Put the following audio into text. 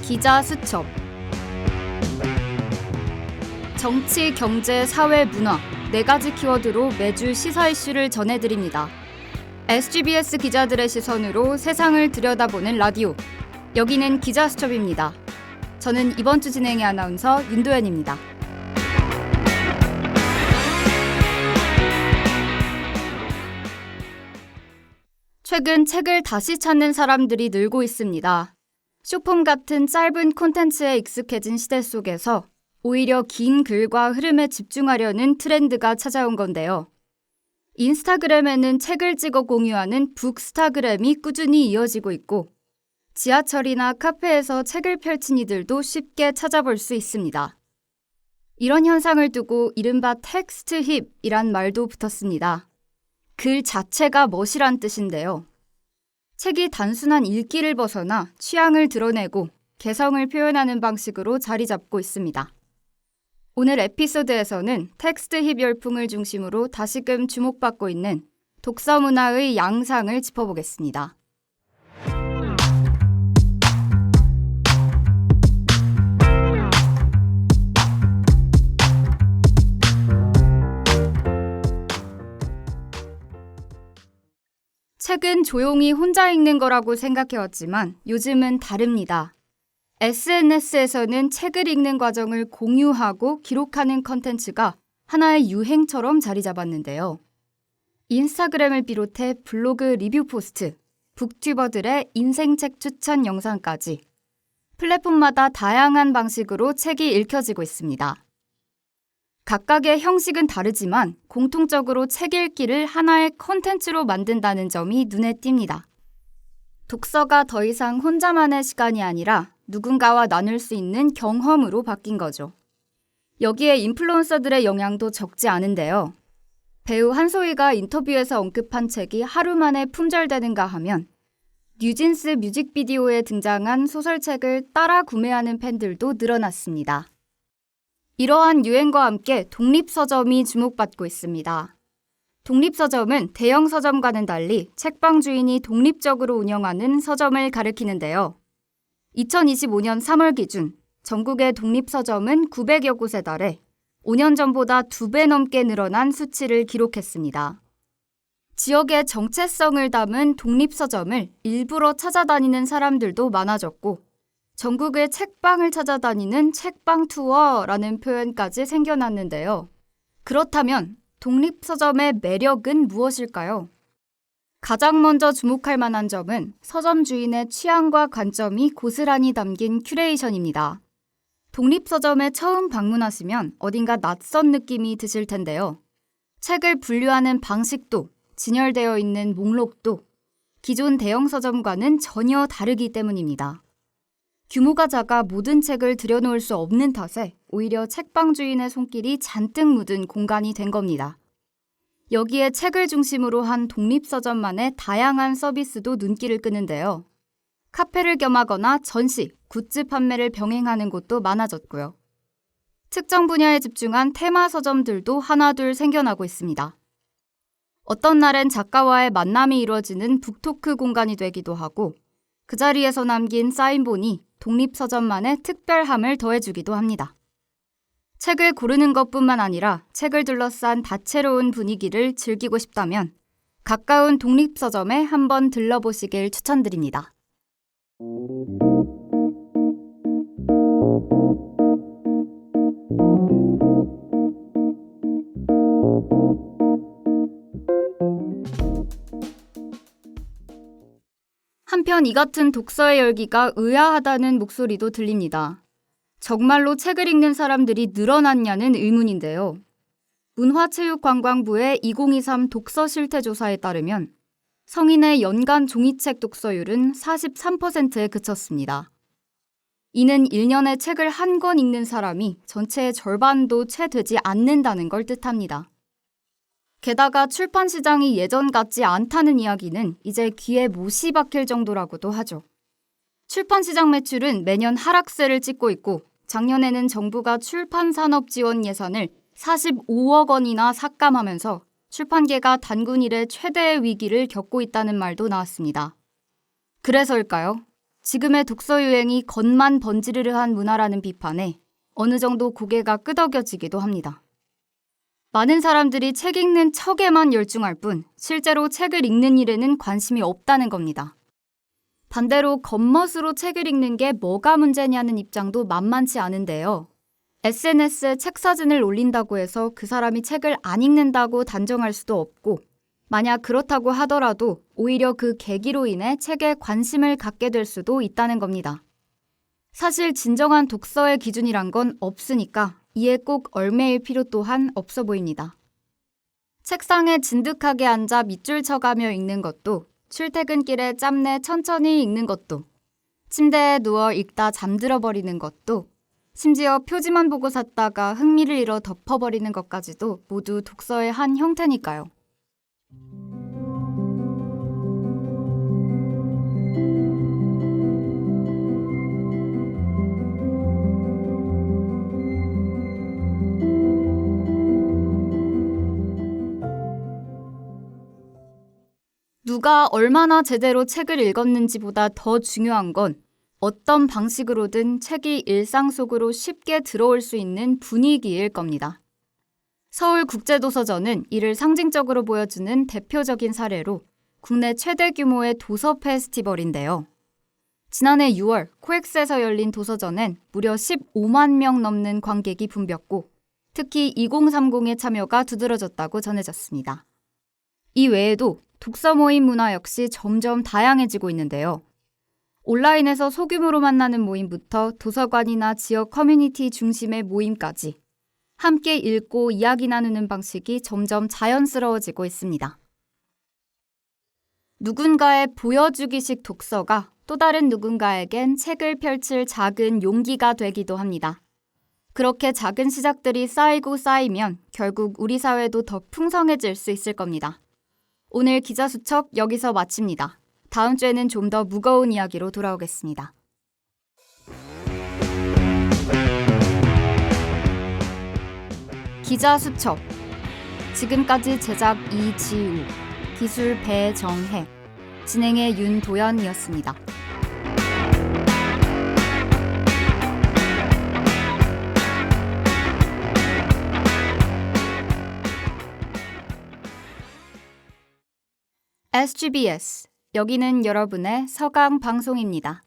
기자 수첩. 정치, 경제, 사회, 문화 4가지 키워드로 매주 시사 이슈를 전해드립니다. SGBS 기자들의 시선으로 세상을 들여다보는 라디오. 여기는 기자 수첩입니다. 저는 이번 주 진행의 아나운서 윤도현입니다. 최근 책을 다시 찾는 사람들이 늘고 있습니다. 쇼폼 같은 짧은 콘텐츠에 익숙해진 시대 속에서 오히려 긴 글과 흐름에 집중하려는 트렌드가 찾아온 건데요. 인스타그램에는 책을 찍어 공유하는 북스타그램이 꾸준히 이어지고 있고 지하철이나 카페에서 책을 펼친 이들도 쉽게 찾아볼 수 있습니다. 이런 현상을 두고 이른바 텍스트 힙이란 말도 붙었습니다. 글 자체가 멋이란 뜻인데요. 책이 단순한 읽기를 벗어나 취향을 드러내고 개성을 표현하는 방식으로 자리 잡고 있습니다. 오늘 에피소드에서는 텍스트 힙 열풍을 중심으로 다시금 주목받고 있는 독서 문화의 양상을 짚어보겠습니다. 책은 조용히 혼자 읽는 거라고 생각해왔지만 요즘은 다릅니다. SNS에서는 책을 읽는 과정을 공유하고 기록하는 컨텐츠가 하나의 유행처럼 자리 잡았는데요. 인스타그램을 비롯해 블로그 리뷰 포스트, 북튜버들의 인생책 추천 영상까지 플랫폼마다 다양한 방식으로 책이 읽혀지고 있습니다. 각각의 형식은 다르지만 공통적으로 책 읽기를 하나의 컨텐츠로 만든다는 점이 눈에 띕니다. 독서가 더 이상 혼자만의 시간이 아니라 누군가와 나눌 수 있는 경험으로 바뀐 거죠. 여기에 인플루언서들의 영향도 적지 않은데요. 배우 한소희가 인터뷰에서 언급한 책이 하루 만에 품절되는가 하면 뉴진스 뮤직비디오에 등장한 소설책을 따라 구매하는 팬들도 늘어났습니다. 이러한 유행과 함께 독립서점이 주목받고 있습니다. 독립서점은 대형 서점과는 달리 책방 주인이 독립적으로 운영하는 서점을 가리키는데요. 2025년 3월 기준 전국의 독립서점은 900여 곳에 달해 5년 전보다 2배 넘게 늘어난 수치를 기록했습니다. 지역의 정체성을 담은 독립서점을 일부러 찾아다니는 사람들도 많아졌고 전국의 책방을 찾아다니는 책방 투어라는 표현까지 생겨났는데요. 그렇다면 독립서점의 매력은 무엇일까요? 가장 먼저 주목할 만한 점은 서점 주인의 취향과 관점이 고스란히 담긴 큐레이션입니다. 독립서점에 처음 방문하시면 어딘가 낯선 느낌이 드실 텐데요. 책을 분류하는 방식도 진열되어 있는 목록도 기존 대형 서점과는 전혀 다르기 때문입니다. 규모가 작아 모든 책을 들여놓을 수 없는 탓에 오히려 책방 주인의 손길이 잔뜩 묻은 공간이 된 겁니다. 여기에 책을 중심으로 한 독립서점만의 다양한 서비스도 눈길을 끄는데요. 카페를 겸하거나 전시, 굿즈 판매를 병행하는 곳도 많아졌고요. 특정 분야에 집중한 테마 서점들도 하나둘 생겨나고 있습니다. 어떤 날엔 작가와의 만남이 이루어지는 북토크 공간이 되기도 하고 그 자리에서 남긴 사인본이 독립서점만의 특별함을 더해주기도 합니다. 책을 고르는 것뿐만 아니라 책을 둘러싼 다채로운 분위기를 즐기고 싶다면 가까운 독립서점에 한번 들러보시길 추천드립니다. 한편 이 같은 독서의 열기가 의아하다는 목소리도 들립니다. 정말로 책을 읽는 사람들이 늘어났냐는 의문인데요. 문화체육관광부의 2023 독서 실태조사에 따르면 성인의 연간 종이책 독서율은 43%에 그쳤습니다. 이는 1년에 책을 한 권 읽는 사람이 전체의 절반도 채 되지 않는다는 걸 뜻합니다. 게다가 출판 시장이 예전 같지 않다는 이야기는 이제 귀에 못이 박힐 정도라고도 하죠. 출판 시장 매출은 매년 하락세를 찍고 있고 작년에는 정부가 출판 산업 지원 예산을 45억 원이나 삭감하면서 출판계가 단군 이래 최대의 위기를 겪고 있다는 말도 나왔습니다. 그래서일까요? 지금의 독서 유행이 겉만 번지르르한 문화라는 비판에 어느 정도 고개가 끄덕여지기도 합니다. 많은 사람들이 책 읽는 척에만 열중할 뿐 실제로 책을 읽는 일에는 관심이 없다는 겁니다. 반대로 겉멋으로 책을 읽는 게 뭐가 문제냐는 입장도 만만치 않은데요. SNS에 책 사진을 올린다고 해서 그 사람이 책을 안 읽는다고 단정할 수도 없고, 만약 그렇다고 하더라도 오히려 그 계기로 인해 책에 관심을 갖게 될 수도 있다는 겁니다. 사실 진정한 독서의 기준이란 건 없으니까 이에 꼭 얽매일 필요 또한 없어 보입니다. 책상에 진득하게 앉아 밑줄 쳐가며 읽는 것도, 출퇴근길에 짬내 천천히 읽는 것도, 침대에 누워 읽다 잠들어 버리는 것도, 심지어 표지만 보고 샀다가 흥미를 잃어 덮어버리는 것까지도 모두 독서의 한 형태니까요. 누가 얼마나 제대로 책을 읽었는지보다 더 중요한 건 어떤 방식으로든 책이 일상 속으로 쉽게 들어올 수 있는 분위기일 겁니다. 서울국제도서전은 이를 상징적으로 보여주는 대표적인 사례로 국내 최대 규모의 도서 페스티벌인데요. 지난해 6월 코엑스에서 열린 도서전엔 무려 15만 명 넘는 관객이 붐볐고, 특히 2030의 참여가 두드러졌다고 전해졌습니다. 이 외에도 독서 모임 문화 역시 점점 다양해지고 있는데요. 온라인에서 소규모로 만나는 모임부터 도서관이나 지역 커뮤니티 중심의 모임까지 함께 읽고 이야기 나누는 방식이 점점 자연스러워지고 있습니다. 누군가의 보여주기식 독서가 또 다른 누군가에겐 책을 펼칠 작은 용기가 되기도 합니다. 그렇게 작은 시작들이 쌓이고 쌓이면 결국 우리 사회도 더 풍성해질 수 있을 겁니다. 오늘 기자수첩 여기서 마칩니다. 다음 주에는 좀 더 무거운 이야기로 돌아오겠습니다. 기자수첩. 지금까지 제작 이지우, 기술 배정혜, 진행의 윤도연이었습니다. SGBS, 여기는 여러분의 서강 방송입니다.